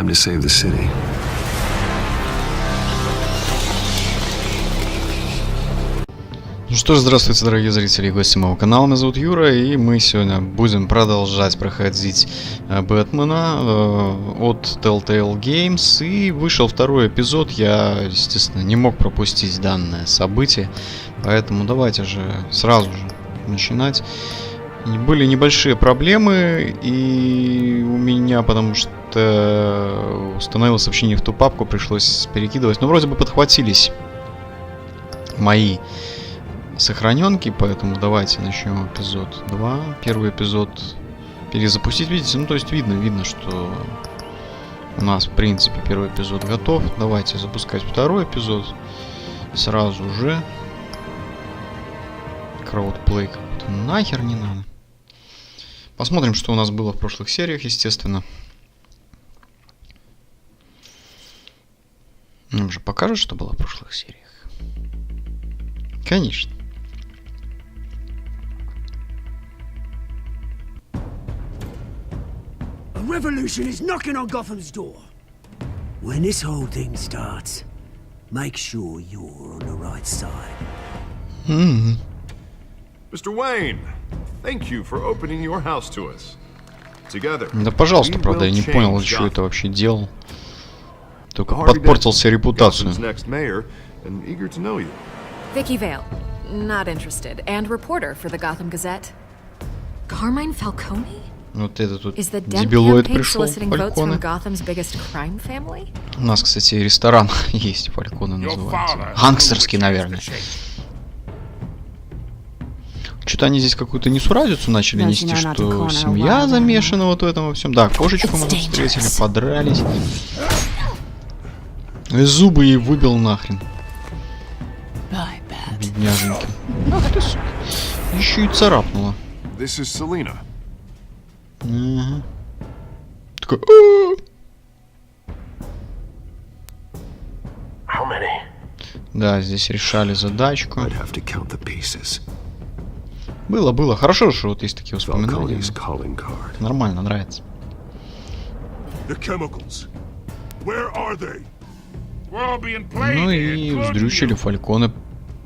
time to save the city. Ну что ж, здравствуйте, дорогие зрители и гости моего канала. Меня зовут Юра, и мы сегодня будем продолжать проходить Бэтмена от TellTale Games. И вышел второй эпизод. Я, естественно, не мог пропустить данное событие, поэтому давайте же сразу же начинать. И были небольшие проблемы и у меня, потому что установил сообщение в ту папку, пришлось перекидывать. Но вроде бы подхватились мои сохраненки, поэтому давайте начнем эпизод 2. Первый эпизод перезапустить, видите, ну то есть видно, что у нас в принципе первый эпизод готов. Давайте запускать второй эпизод сразу же. Краудплей как-то нахер не надо. Посмотрим, что у нас было в прошлых сериях, естественно. Нам же покажут, что было в прошлых сериях. Конечно. Revolution is knocking on Gotham's door. When this whole thing starts, make sure you're on the right side. Mr. Wayne, thank you for opening your house to us. Together. Да, пожалуйста, правда, я не понял, что это вообще делал. Только подпортил себе репутацию. Vicky Vale, not interested, and reporter for the Gotham Gazette. Carmine Falcone? Вот этот тут дебилоид пришел, Фальконе. У нас, кстати, ресторан есть, Фальконе называется. Гангстерский, наверное. Что-то они здесь какую-то несуразицу начали нести, что семья замешана вот в этом во всем. Да, кошечку мы встретили, подрались. И зубы ей выбил нахрен. Бедняженьки. Ах ты, сука. Еще и царапнула. Ага. Такой... Да, здесь решали задачку. Было. Хорошо, что вот есть такие воспоминания. Нормально, нравится. Ну и вздрючили Фальконе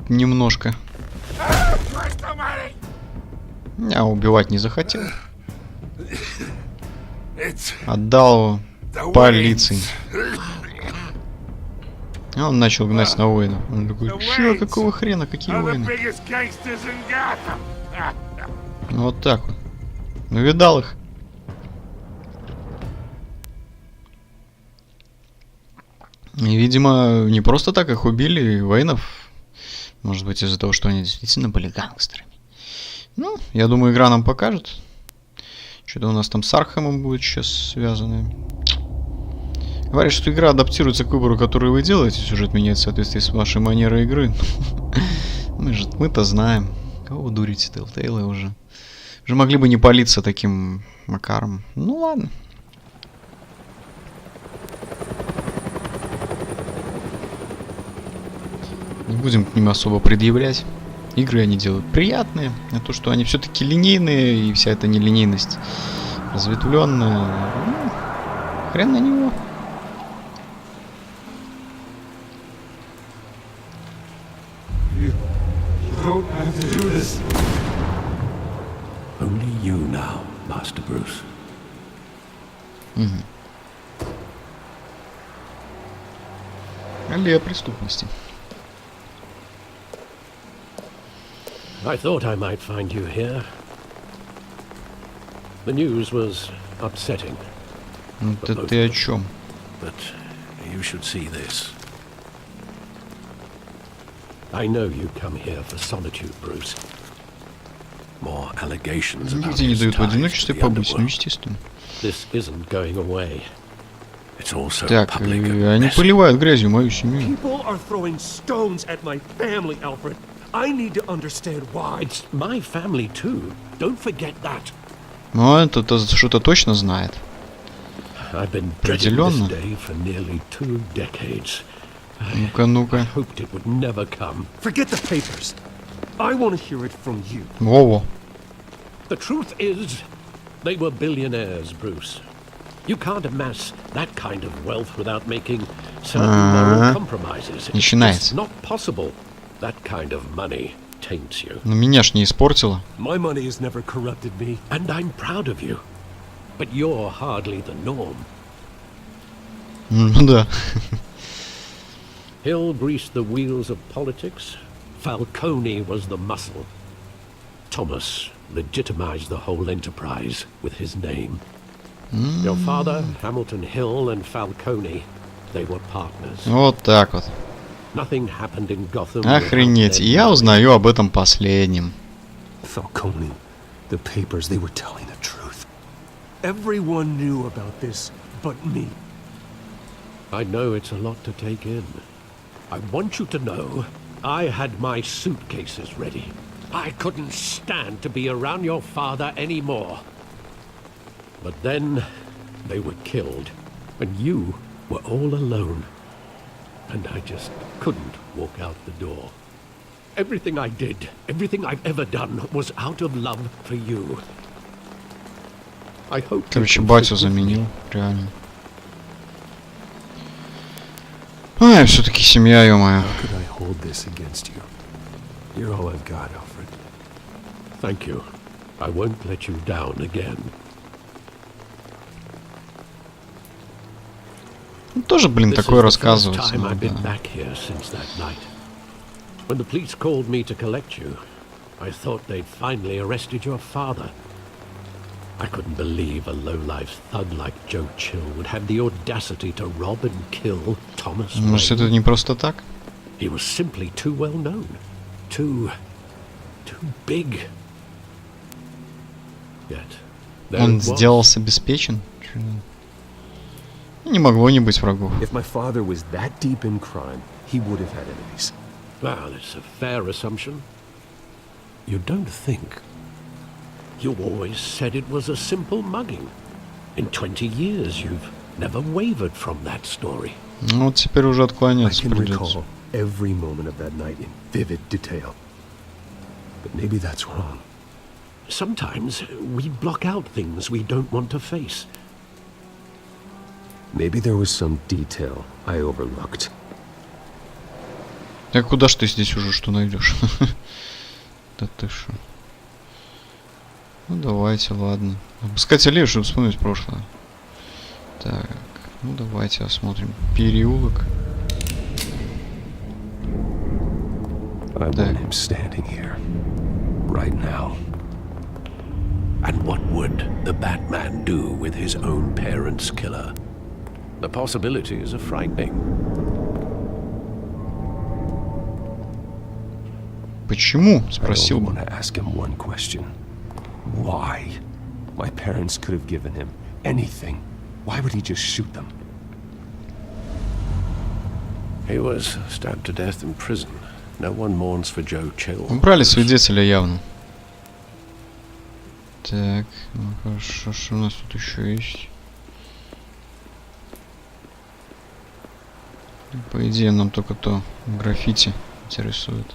немножко. Я убивать не захотел. Отдал его полиции. А он начал гнать на Уэйна. Он такой, чё, какого хрена, какие Уэйны? Ну вот так вот. Ну видал их. И, видимо, не просто так их убили, Уэйнов. Может быть, из-за того, что они действительно были гангстерами. Ну, я думаю, игра нам покажет. Что-то у нас там с Архэмом будет сейчас связано. Говорят, что игра адаптируется к выбору, который вы делаете. Сюжет меняется в соответствии с вашей манерой игры. Мы-то знаем. Кого вы дурите, TellTale уже. Уже могли бы не палиться таким макаром. Ну ладно. Не будем к ним особо предъявлять. Игры они делают приятные, а то, что они все-таки линейные, и вся эта нелинейность разветвленная, ну, хрен на него. Аллея преступности. I thought I might find you here. The news was upsetting. Это ты о чем? But you should see this. I know you come here for solitude, Bruce. More allegations about Нигде не his дают в ties одиночестве to the побыть, ну underworld. естественно. This isn't going away. It's also Так, public они message. поливают грязью мою семью. People are throwing stones at my family, Alfred. I need to understand why. It's my family too. Don't forget that. Ну, это что-то точно знает. I've been dreading this day for nearly 2 decades. Ну-ка, ну-ка. Hoped it would never come. Forget the papers. I want to hear it from you. Во-во. The truth is, they were billionaires, Bruce. You can't amass that kind of wealth without making certain moral compromises. It's just not possible. That kind of money taints you. Но меня ж не испортило. My money has never corrupted me. And I'm proud of you. But you're hardly the norm. Ну да. Hill greased the wheels of politics. Falcone was the muscle. Thomas legitimized the whole enterprise with his name. Your father, Hamilton Hill, and Falcone, they were partners. Вот так вот. Nothing happened in Gotham. Охренеть. И я узнаю об этом последним. Falcone, the papers, they were telling the truth. Everyone knew about this but me. I know it's a lot to take in. I want you to know I had my suitcases ready. I couldn't stand to be around your father anymore. But then they were killed, and you were all alone. And I just couldn't walk out the door. Everything I did, everything I've ever done, was out of love for you. I hope. Короче, батю заменил, реально. Ай, все-таки семья, ё-моё. How could I hold this against you? You're all I've got, Alfred. Thank you. I won't let you down again. Ну, тоже, блин, такое рассказывается. I've been back here since that night. When the police called me to collect you, I thought they'd finally arrested your father. I couldn't believe a low-life thug like Joe Chill would have the audacity to rob and kill Thomas Wayne. Может, это не просто так? He was simply too well known. Too big. Yet, Он сделался обеспечен? Не могло не быть врагов. If my father was that deep in crime, he would have had enemies. Well, it's a fair assumption. You don't think. You always said it was a simple mugging. In 20 years, you've never wavered from that story. Ну вот теперь уже I отклоняться can придется. recall every moment of that night in vivid detail. But maybe that's wrong. Sometimes we block out things we don't want to face. Maybe there was some detail I overlooked. Так куда ж ты здесь уже что найдешь? Да ты шо? Ну давайте, ладно. Обыскать аллею, чтобы вспомнить прошлое. Так, ну давайте осмотрим переулок. I want him standing here, right now. And what would the Batman do with his own parents' killer? The possibilities are frightening. Почему? I Спросил only бы. want to ask him one question. Why? My parents could have given him anything. Why would he just shoot them? He was stabbed to death in prison. No one mourns for Joe Chill. Убрали свидетеля явно. Так, ну хорошо, что у нас тут еще есть? По идее, нам только то граффити интересует.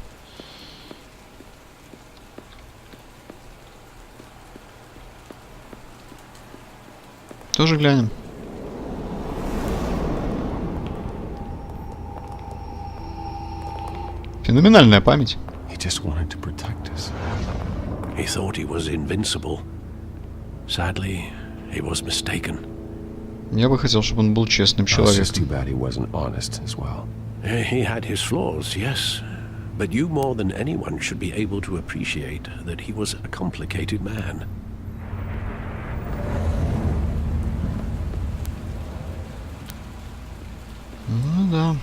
Тоже глянем. Феноменальная память. He just wanted to protect us. He thought he was invincible. Sadly, he was mistaken. Я бы хотел, чтобы он был честным It's just too человеком. bad he wasn't honest as well. He had his flaws, yes. But you more than anyone should be able to appreciate that he was a complicated man. Ну да.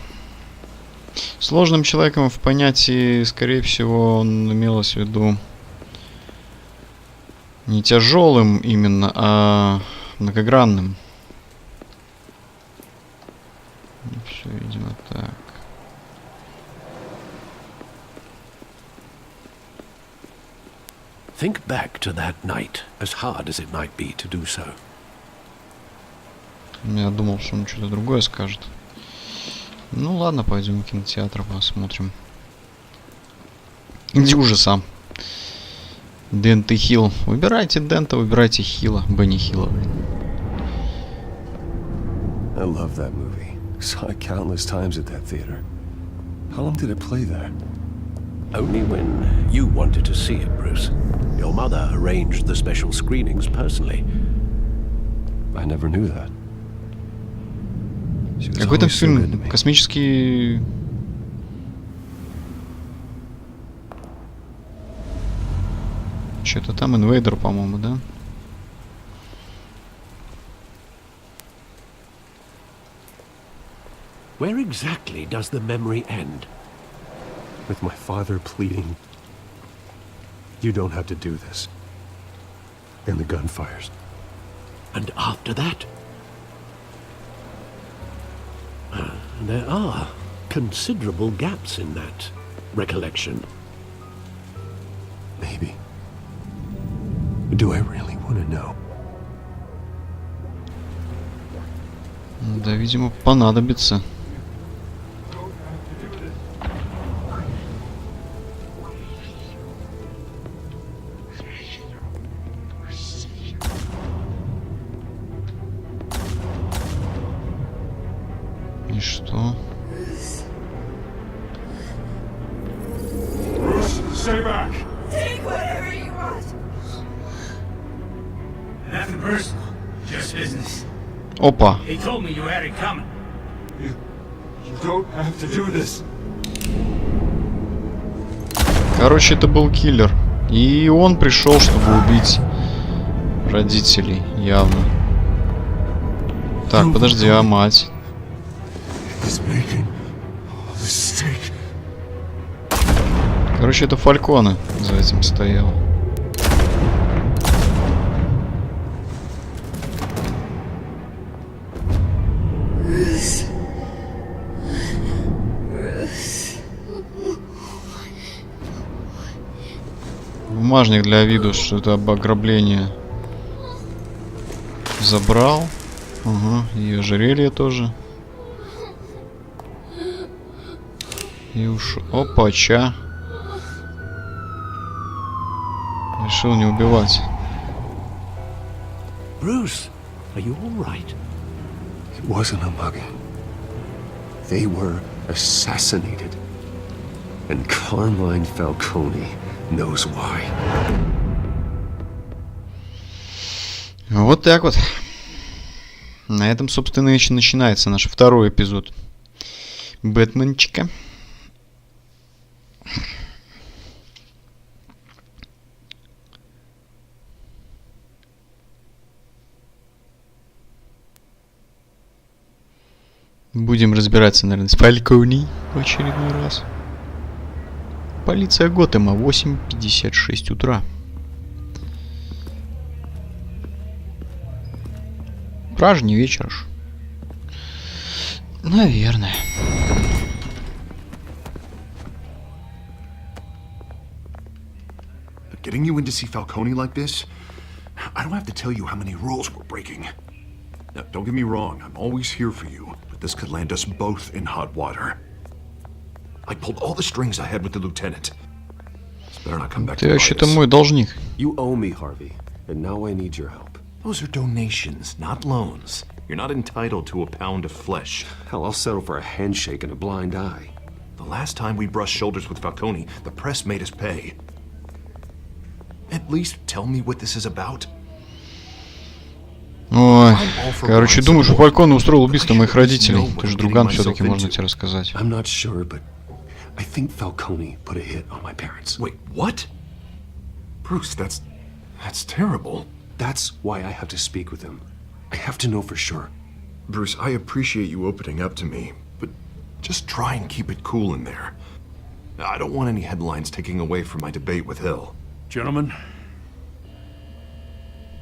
Сложным человеком в понятии, скорее всего, он имелось в виду не тяжелым именно, а многогранным. Все, видимо, так. Think back to that night, as hard as it might be to do so. Я думал, что он что-то другое скажет. Ну ладно, пойдем в кинотеатр посмотрим. Иди уже сам. Дент и Хилл. Выбирайте Дента, выбирайте Хилла. Бенни Хилла. I love that movie. Saw it countless times at that theater. How long did it play there? Only when you wanted to see it, Bruce. Your mother arranged the special screenings personally. I never knew that. She was Какой там always so good to фильм? me. Космический... Что-то там Инвейдер, по-моему, да? Where exactly does the memory end? With my father pleading, "You don't have to do this." And the gun fires. And after that? There are considerable gaps in that recollection. Maybe. Do I really want to know? Да, видимо, понадобится. И что? Stay back! Take whatever you want. Nothing personal, just business. Опа! He told me you had it coming. You don't have to do this. Короче, это был киллер. И он пришел, чтобы убить родителей, явно. Так, подожди, а мать? He's making a mistake. Короче, это Фальконе за этим стоял. Бумажник для виду, что это об ограблении. Забрал. Ага, и ожерелье тоже. И уж... Опача. Решил не убивать. Bruce, are you all right? It wasn't a mugging. They were assassinated. And Carmine Falcone knows why. Вот так вот. На этом, собственно, и начинается наш второй эпизод Бэтменчика. Будем разбираться, наверное, с Фальконе в очередной раз. Полиция Готэма, 8:56 утра. Пражний вечер ж. Наверное. Getting you in to see Falcone like this? I don't have to tell you how many rules we're breaking. Now, don't get me wrong, I'm always here for you, but this could land us both in hot water. I pulled all the strings I had with the lieutenant. This better not come back to Ты bite вообще-то us. мой должник. You owe me, Harvey, and now I need your help. Those are donations, not loans. You're not entitled to a pound of flesh. Hell, I'll settle for a handshake and a blind eye. The last time we brushed shoulders with Falcone, the press made us pay. At least tell me what this is about. Ой, короче, думаю, что Фальконе устроил убийство моих родителей. Ты же друган, все-таки можно тебе рассказать. I'm not sure, but I think Falcone put a hit on my parents. Wait, what? Bruce, that's terrible. That's why I have to speak with him. I have to know for sure. Bruce, I appreciate you opening up to me, but just try and keep it cool in there. I don't want any headlines taking away from my debate with Hill. Gentlemen,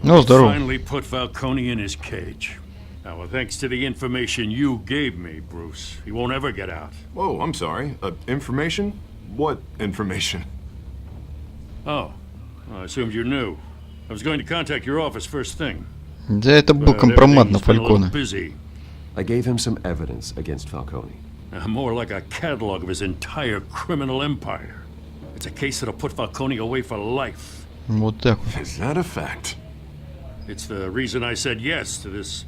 Ну, здорово. finally put Falcone in his cage. Now, thanks to the information you gave me, Bruce, he won't ever get out. Whoa, I'm sorry. Information? What information? Oh, I assumed you knew. I was going to contact your office first thing. Да, это был компромат на Everything's been a little Фальконе. busy. I gave him some evidence against Falcone. More like a catalog of his entire criminal empire. It's a case that'll put Falcone away for life. Вот так вот. Is that a fact? It's the reason I said yes to this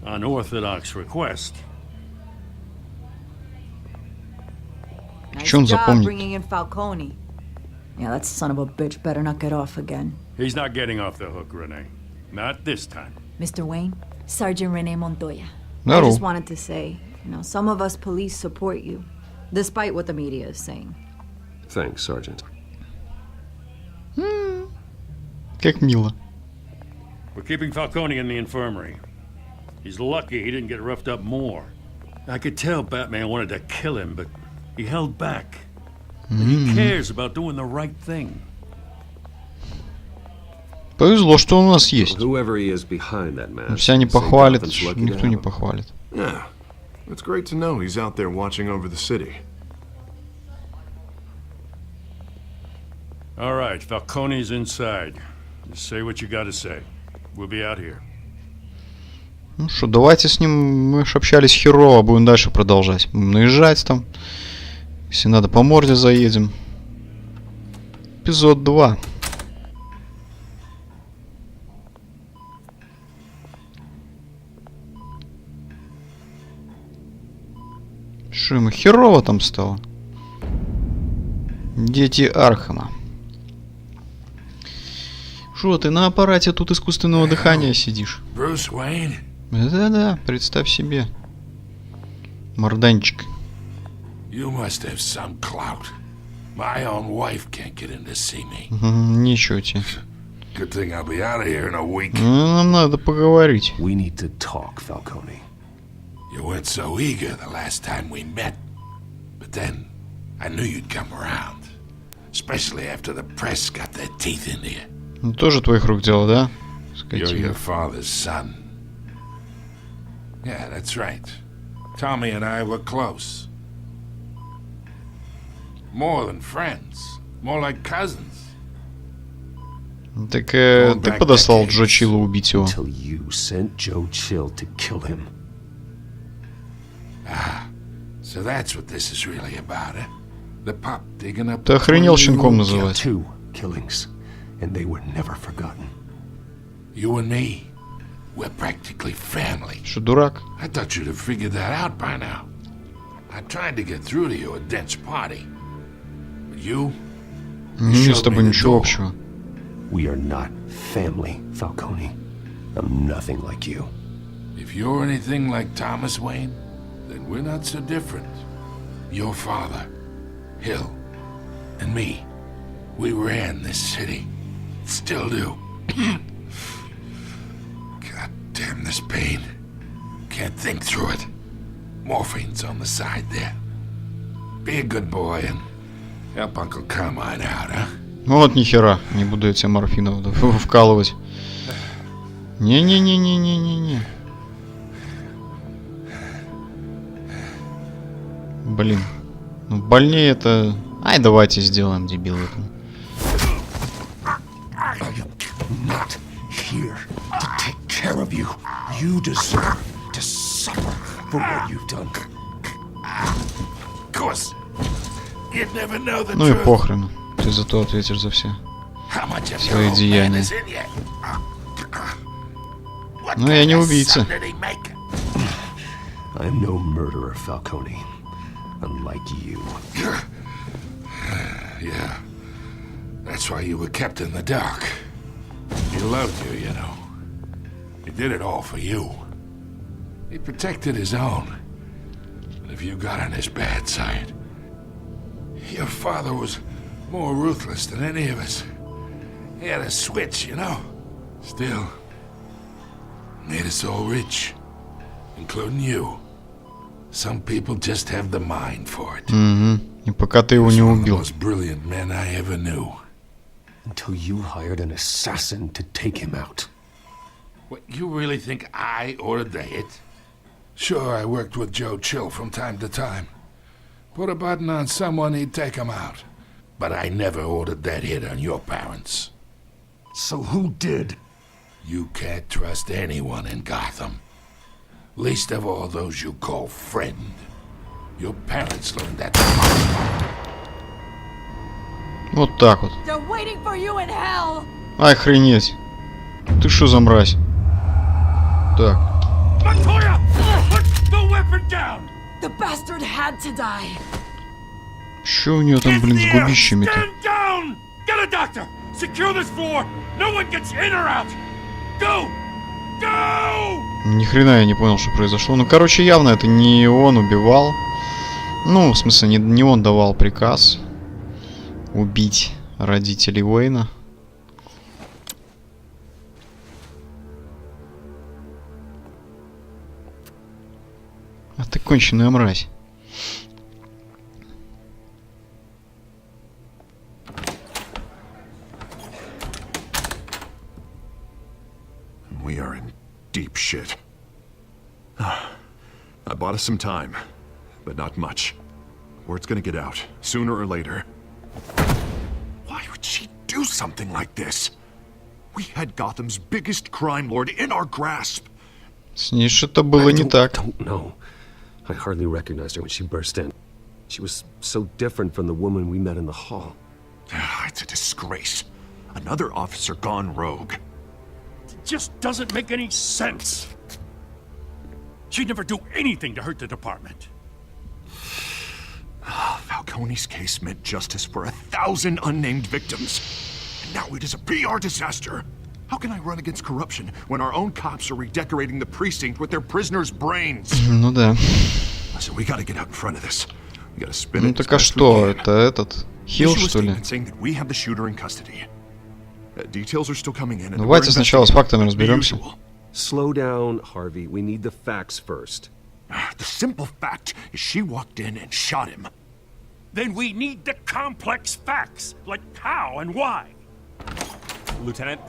unorthodox request. Что он запомнит? bringing in Falcone. Yeah, that son of a bitch better not get off again. He's not getting off the hook, Renee. Not this time. Mr. Wayne, Sergeant Renee Montoya. I Здорово. just wanted to say, some of us police support you, despite what the media is saying. Thanks, Sergeant. Как мило. We're keeping Falcone in the infirmary. He's lucky he didn't get roughed up more. I could tell Batman wanted to kill him, but he held back. He cares about doing the right thing. Повезло, что он у нас есть. Whoever he is behind that mask, Все не say похвалят, Gotham's lucky to никто не have him. похвалит. Yeah, it's great to know he's out there watching over the city. All right, Falcone's inside. Just say what you gotta say. We'll be out here. Ну что, давайте с ним, мы ж общались херово, будем дальше продолжать. Будем наезжать там. Если надо, по морде заедем. Эпизод 2. Что ему херово там стало? Дети Архама. Шо, ты на аппарате тут искусственного дыхания сидишь? Bruce Wayne? Да-да, представь себе. Морданчик. You must have some clout. My own wife can't get in to see me. Ничего тебе. Good thing I'll be out of here in a week. Ну, нам надо поговорить. We need to talk, Falcone. You weren't so eager the last time we met. But then, I knew you'd come around. Especially after the press got their teeth into you. Ну, тоже твоих рук дело, да? You're Скотина. your father's son. Yeah, that's right. Tommy and I were close. More than friends. More like cousins. Так ты подослал Джо Чилла убить его. Until you sent Joe Chill to kill him. So that's what this is really about, eh? The pup digging up... Ты охренел щенком Yeah, называть. 2 killings, and they were never forgotten. You and me, we're practically family. Что, дурак? I thought you'd have figured that out by now. I tried to get through to you at Dent's party. But you Не имею с showed тобой me the ничего door. общего. We are not family, Falcone. I'm nothing like you. If you're anything like Thomas Wayne, then we're not so different. Your father, Hill, and me, we ran this city. Still do. God damn this pain. Can't think through it. Morphine's on the side there. Be a good boy and help Uncle Carmine out, huh? Ну вот нихера, не буду я тебе морфинов вкалывать. Не-не-не-не-не-не-не. Блин. Ну больнее это... Ай, давайте сделаем, дебил это. Not here to take care of you. You deserve to suffer for what you've done. Of course. You'd never know the Ну и truth. похрену. Ты зато ответишь за все. How much of Свои your old man деяния. is in you? What Ну я kind не of убийца. son did he make? I'm no murderer, Falcone. Unlike you. Yeah. That's why you were kept in the dark. He loved you, you know. He did it all for you. He protected his own. And if you got on his bad side, your father was more ruthless than any of us. He had a switch, you know. Still, made us all rich, including you. Some people just have the mind for it. Угу. И пока ты его не He's one of the убил. most brilliant men I ever knew. Until you hired an assassin to take him out. What, you really think I ordered the hit? Sure, I worked with Joe Chill from time to time. Put a button on someone, he'd take him out. But I never ordered that hit on your parents. So who did? You can't trust anyone in Gotham. Least of all those you call friend. Your parents learned that from us. Вот так вот. They're waiting for you in hell! Охренеть. Ты что за мразь? Так. Montoya! weapon down! The bastard had to die. Чё у нее там, Get блин, in с the air! губищами-то? Stand down! Get a doctor! Secure this floor! No one gets in or out! Go! Go! Ни хрена я не понял, что произошло. Ну, короче, явно это не он убивал. Ну, в смысле, не он давал приказ убить родителей Уэйна. А ты конченая мразь. We are in deep shit. I bought us some time, but not much. Word's gonna get out, sooner or later. Why would she do something like this? We had Gotham's biggest crime lord in our grasp. С ней что-то было не так. I don't know. I hardly recognized her when she burst in. She was so different from the woman we met in the hall. It's a disgrace. Another officer gone rogue. It just doesn't make any sense. She'd never do anything to hurt the department. Falcone's case meant justice for 1,000 unnamed victims. And now it is a PR disaster. How can I run against corruption when our own cops are redecorating the precinct with their prisoners' brains? Ну да. Listen, we gotta get out in front of this. We gotta spin Ну it as так а best we что, can. это этот... Хилл, Issue a что ли? statement saying that we have the shooter in custody. Details are still coming in. And Давайте we're сначала с фактами investigating the разберемся. usual. Slow down, Harvey. We need the facts first. The simple fact is she walked in and shot him. Then we need the complex facts, like how and why. Lieutenant,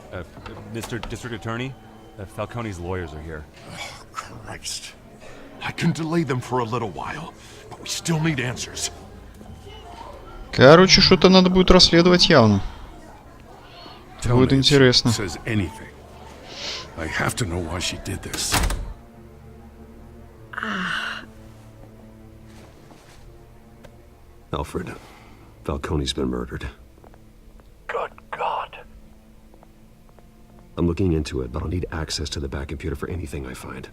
Mr. District Attorney, Falcone's lawyers are here. Oh, Christ. I can delay them for a little while, but we still need answers. Короче, что-то надо будет расследовать явно. Tell Будет me if интересно. she says anything. I have to know why she did this. Alfred, Falcone's been murdered. Good God. I'm looking into it, but I'll need access to the back computer for anything I find.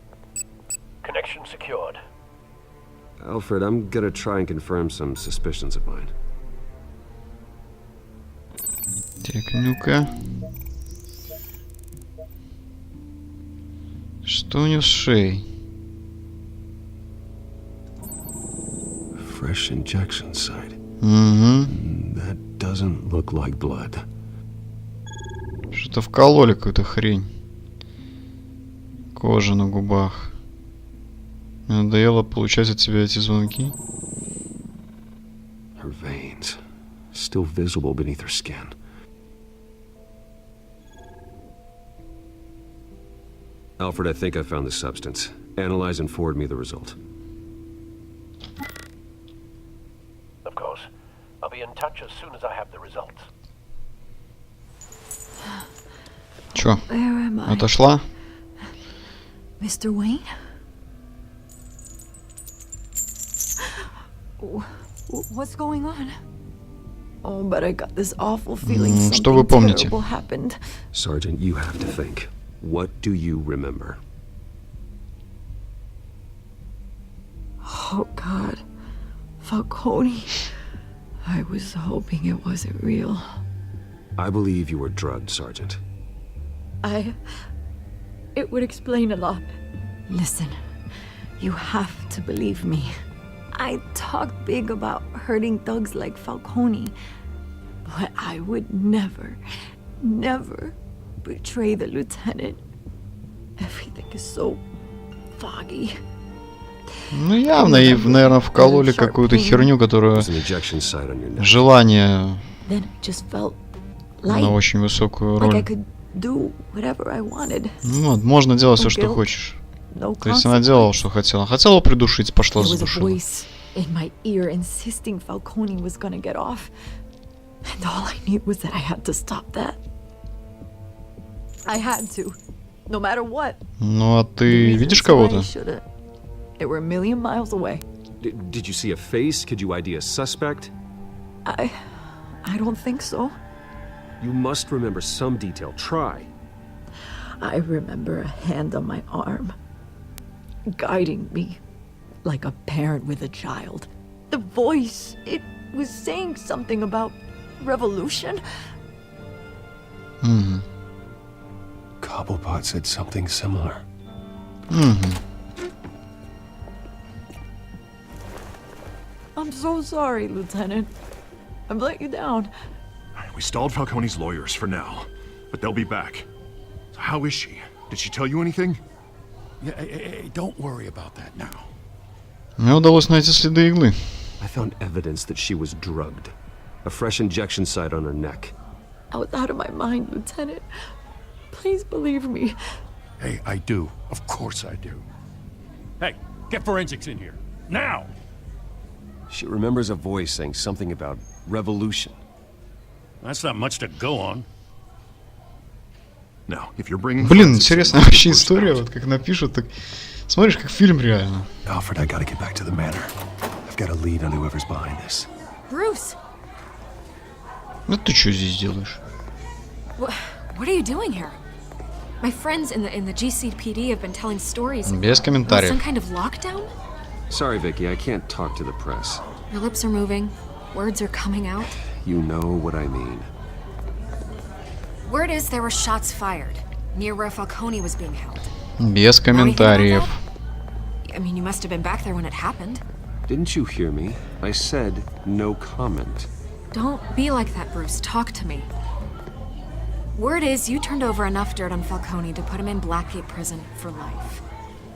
Connection secured. Alfred, I'm gonna try and confirm some suspicions of mine. Так, ну-ка. Что у него с шеей? Fresh injection site. Угу. That doesn't look like blood. Что-то вкололи какую-то хрень. Кожа на губах. Мне надоело получать от тебя эти звонки. Her veins, still visible beneath her skin. Alfred, I think I found the substance. Analyze and forward me the result. Of course. I'll be in touch as soon as I have the results. Чё? Where am I? Отошла? Mr. Wayne? What's going on? Oh, but I got this awful feeling Что вы something помните? terrible happened. Sergeant, you have to think. What do you remember? Oh, God. Falcone. I was hoping it wasn't real. I believe you were drugged, Sergeant. It would explain a lot. Listen, you have to believe me. I talked big about hurting thugs like Falcone, but I would never, never betray the lieutenant. Everything is so foggy. Ну явно, и, наверное, вкололи какую-то херню, которую... There's an injection site on your neck. Желание Then it just felt light, на очень высокую like I роль. could do whatever I wanted. Ну вот, можно делать все, что guilt, хочешь. No То есть она делала, consequence. что хотела. Хотела придушить, пошла There was a задушила. voice in my ear insisting Falcone was gonna get off. And all I knew was that I had to stop that. I had to, no matter what. Ну а The ты reasons видишь why I кого-то? shoulda, they were a million miles away. Did you see a face? Could you ID a suspect? I don't think so. You must remember some detail. Try. I remember a hand on my arm, guiding me, like a parent with a child. The voice, it was saying something about revolution. Cobblepot said something similar. I'm so sorry, Lieutenant. I've let you down. We stalled Falcone's lawyers for now, but they'll be back. So how is she? Did she tell you anything? Yeah, hey, don't worry about that now. Мне удалось найти следы иглы. I found evidence that she was drugged. A fresh injection site on her neck. I was out of my mind, Lieutenant. Please believe me. Hey, I do. Of course I do. Hey, get forensics in here. Now! She remembers a voice saying something about revolution. That's not much to go on. Now, if you're bringing Блин, интересная вообще история, вот как напишут, так смотришь, как фильм реально. Alfred, I gotta get back to the manor. I've got a lead on whoever's behind this. Bruce! Ну ты что здесь делаешь? What are you doing here? My friends in the GCPD have been telling stories. Без Some комментариев. kind of lockdown? Sorry, Vicky, I can't talk to the press. Your lips are moving. Words are coming out. You know what I mean. Word is there were shots fired near where Falcone was being held. Без комментариев. I mean, you must have been back there when it happened. Didn't you hear me? I said no comment. Don't be like that, Bruce. Talk to me. Word is you turned over enough dirt on Falcone to put him in Blackgate Prison for life.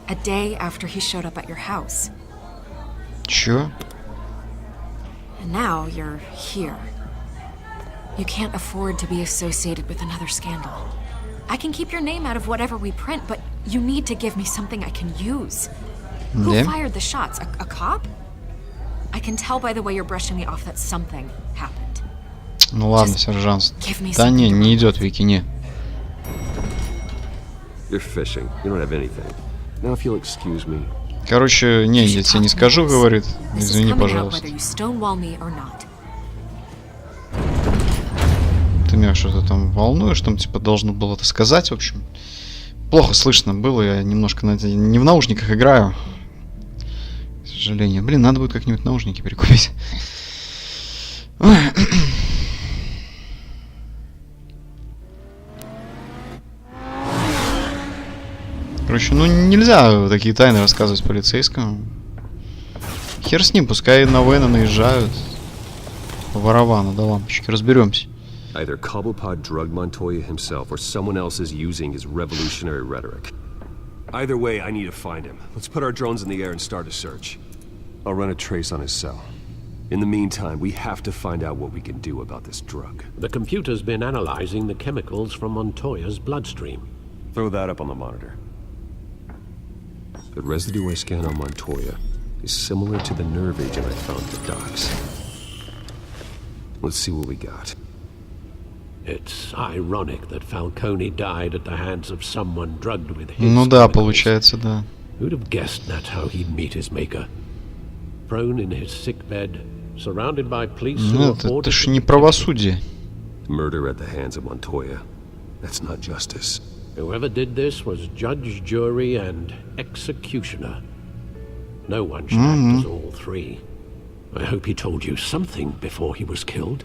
A day after he showed up at your house. Чё? And now you're here. You can't afford to be associated with another scandal. I can keep your name out of whatever we print, but you need to give me something I can use. Who Yeah. fired the shots? A cop? I can tell by the way you're brushing me off that something happened. Ну ладно, сержант. give me Да не, something to не идет, Вики, не. You're fishing. You don't have anything. Now, if you'll excuse me. Короче, не, я тебе не скажу, говорит. This is Извини, coming out пожалуйста. whether you stonewall me or not. Ты меня что-то там волнуешь, там типа должно было это сказать, в общем. Плохо слышно было, я немножко не в наушниках играю. К сожалению. Блин, надо будет как-нибудь наушники перекупить. Ой. Короче, ну нельзя такие тайны рассказывать полицейскому. Хер с ним, пускай на Вена наезжают. Воровано до лампочки, разберемся. Either Cobblepot drugged Montoya himself or someone else is using his revolutionary rhetoric. Either way, I need to find him. Let's put our drones in the air and start a search. I'll run a trace on his cell. In the meantime, we have to find out what we can do about this drug. The computer's been analyzing the chemicals from Montoya's bloodstream. Throw that up on the monitor. The residue I scan on Montoya is similar to the nerve agent I found at the docks. Let's see what we got. It's ironic that Falcone died at the hands of someone drugged with his Ну да, chemicals. получается, да. Who'd have guessed that's how he'd meet his maker? Prone in his sickbed, surrounded by police who Ну, are это ordered ж to не protect him. правосудие. Murder at the hands of Montoya. That's not justice. Whoever did this was judge, jury, and executioner. No one should act as all three. I hope he told you something before he was killed.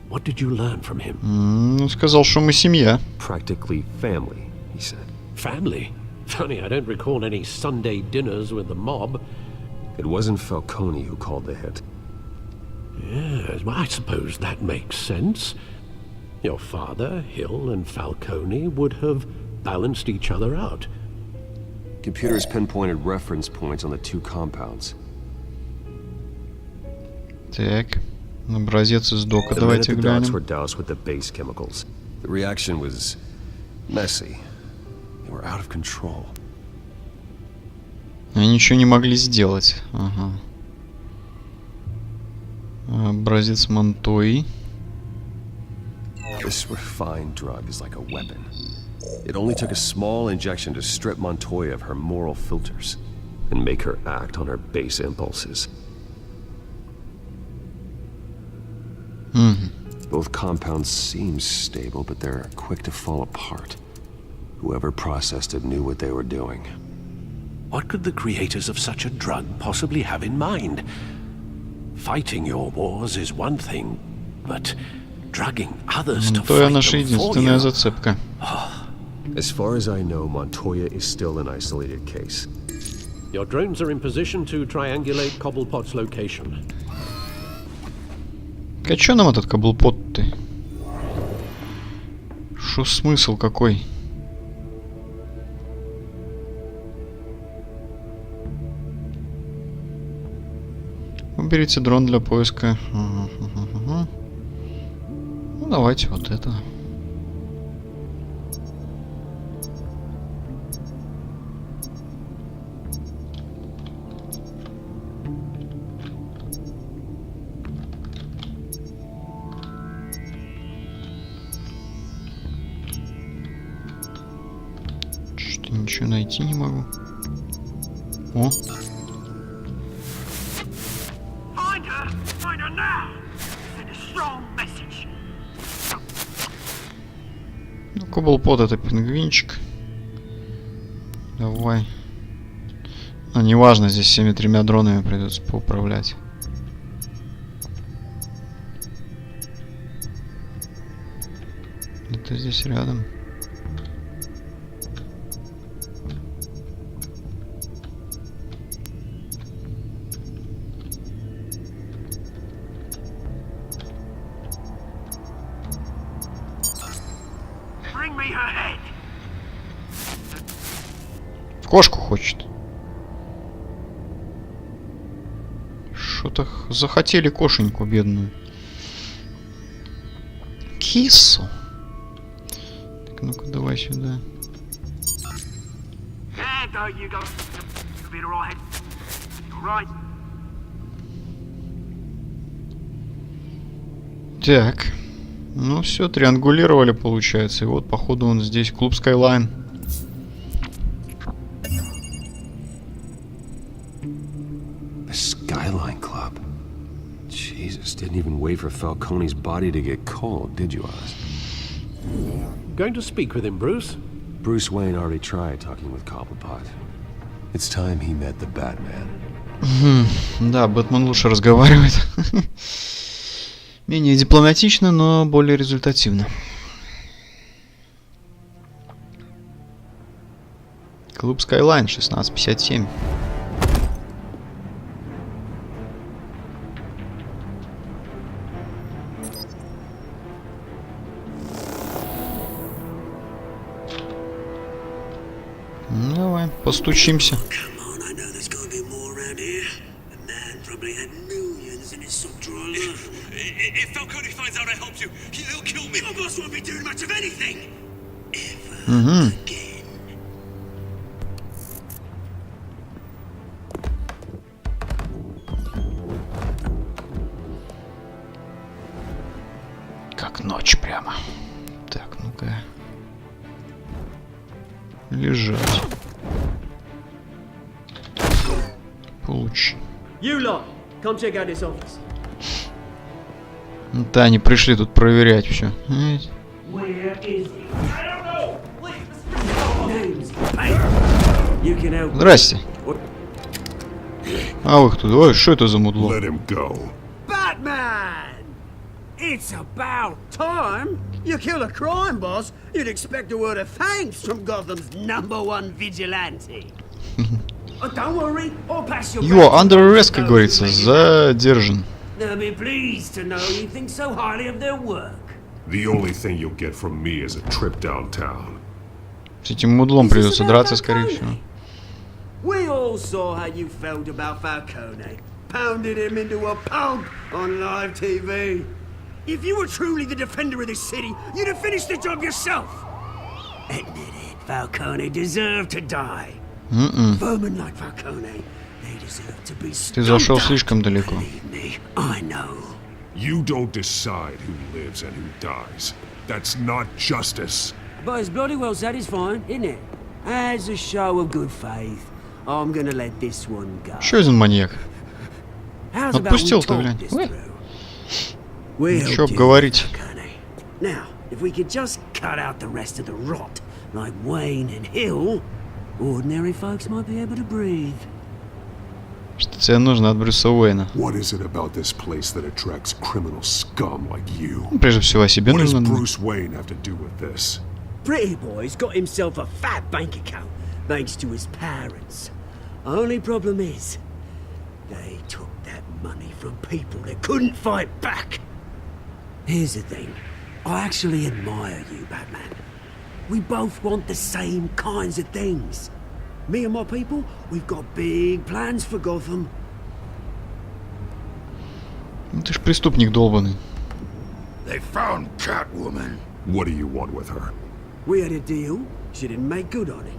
What did you learn from him? Ну, сказал, что мы семья. Practically family, he said. Family? Funny, I don't recall any Sunday dinners with the mob. It wasn't Falcone who called the hit. Yes, well, I suppose that makes sense. Your father, Hill, and Falcone would have balanced each other out. Computers pinpointed reference points on the two compounds. Так, образец из дока, The men at давайте the docks were глянем. doused with the base chemicals. The reaction was messy. They were out of control. Они ничего не могли сделать. Ага. Образец Монтои. This refined drug is like a weapon. It only took a small injection to strip Montoya of her moral filters and make her act on her base impulses. Угу. Both compounds seem stable, but they're quick to fall apart. Whoever processed it knew what they were doing. What could the creators of such a drug possibly have in mind? Fighting your wars is one thing, but drugging others to То fight наша them for единственная you. зацепка. As far as I know, Montoya is still an isolated case. Your drones are in position to triangulate Cobblepot's location. А чё нам этот Cobblepot-то? Шо смысл какой? Уберите дрон для поиска. Ага. Ну давайте вот это. Что-то ничего найти не могу. О! Ну, Cobblepot это пингвинчик. Давай. А неважно, здесь всеми тремя дронами придется поуправлять. Это здесь рядом. Кошку хочет. Что-то захотели кошеньку бедную. Кису. Так, ну-ка давай сюда. Так. Ну все, триангулировали, получается. И вот, походу, он здесь, клуб Skyline. The Skyline Club. Jesus, didn't even wait for Falcone's body to get cold, did you, Oz? Going to speak with him, Bruce? Bruce Wayne already tried talking with Cobblepot. It's time he met the Batman. Да, Бэтмен лучше разговаривает. Менее дипломатично, но более результативно. Клуб Skyline 1657. Ну, давай, постучимся. If Falcone finds out I helped you, he'll kill me. Your boss won't be doing much of anything. Ever again. Как ночь прямо. Так, ну-ка. Лежать. Получи. You lot, come check out this office. Да, они пришли тут проверять все. Здрасте. А вы кто? Ой, что это за мудло? Batman! It's about time. You kill a crime boss, you'd expect a word of thanks from Gotham's #1 vigilante. Don't worry, I'll pass your You are under arrest, как говорится, задержан. They'll be pleased to know you think so highly of their work. The only thing you'll get from me is a trip downtown. С этим мудлом придется драться, скорее всего. We all saw how you felt about Falcone. Pounded him into a pulp on live TV. If you were truly the defender of this city, you'd have finished the job yourself. Admit it, Falcone deserved to die. Vermin like Falcone, they deserve to be Ты зашел слишком далеко. I know. You don't decide who lives and who dies. That's not justice. But it's bloody well satisfying, isn't it? As a show of good faith, I'm gonna let this one go. Еще один маньяк. How's about we Отпустил-то, talk глянь. this Ой. through? We'll Ничего do, обговорить. Falcone. Now, if we could just cut out the rest of the rot, like Wayne and Hill, ordinary folks might be able to breathe. Что тебе нужно от Брюса Уэйна? What is it about this place that attracts criminal scum like you? Ну, прежде всего, о себе What does нужно. Bruce Wayne have to do with this? Pretty boy's got himself a fat bank account, thanks to his parents. Only problem is, they took that money from people that couldn't fight back. Here's the thing. I actually admire you, Batman. We both want the same kinds of things. Me and my people, we've got big plans for Gotham. Ну, ты ж преступник долбаный. They found Catwoman. What do you want with her? We had a deal. She didn't make good on it.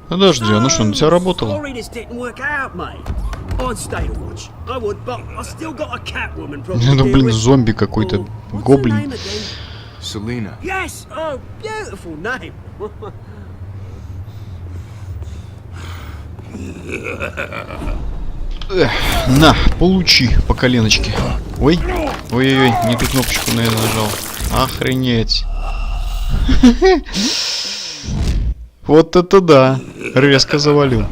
Подожди, ну что, на тебя работало? Sorry this didn't work out, mate. I'd stay to watch. I would, but I still got a Catwoman problem to Ну, deal блин, with. зомби какой-то, What's her гоблин. name again? Selena. Yes! Oh, beautiful name. На, получи по коленочке. Ой, ой-ой-ой, не ту кнопочку, наверное, нажал. Охренеть. Вот это да. Резко завалил.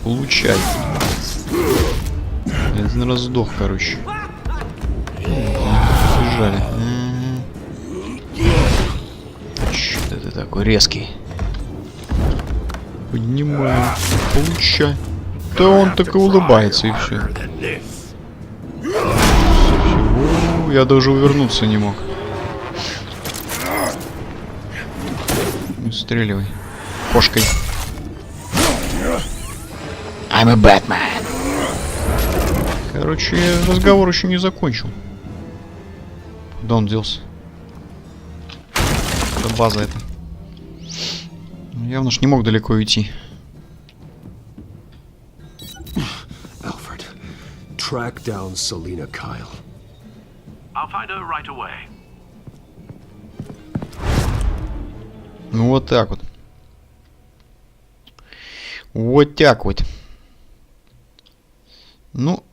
Получай. Один раз сдох, короче. Бежали. Что ты такой резкий? Поднимаю. Получай. Да он так и улыбается, и все. Я даже увернуться не мог. Стреливай. Кошкой. I'm a Batman. Короче, разговор еще не закончил. Куда он делся? Это база это. Явно ж не мог далеко уйти. Alfred, track down Selena Kyle. I'll find her right away. Ну вот так вот. Вот так вот. Ну,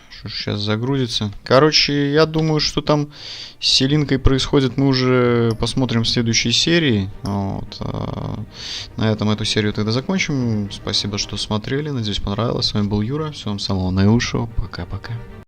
что ж сейчас загрузится. Короче, я думаю, что там с Селинкой происходит, мы уже посмотрим в следующей серии. Вот. На этом эту серию тогда закончим. Спасибо, что смотрели. Надеюсь, понравилось. С вами был Юра. Всего вам самого наилучшего. Пока-пока.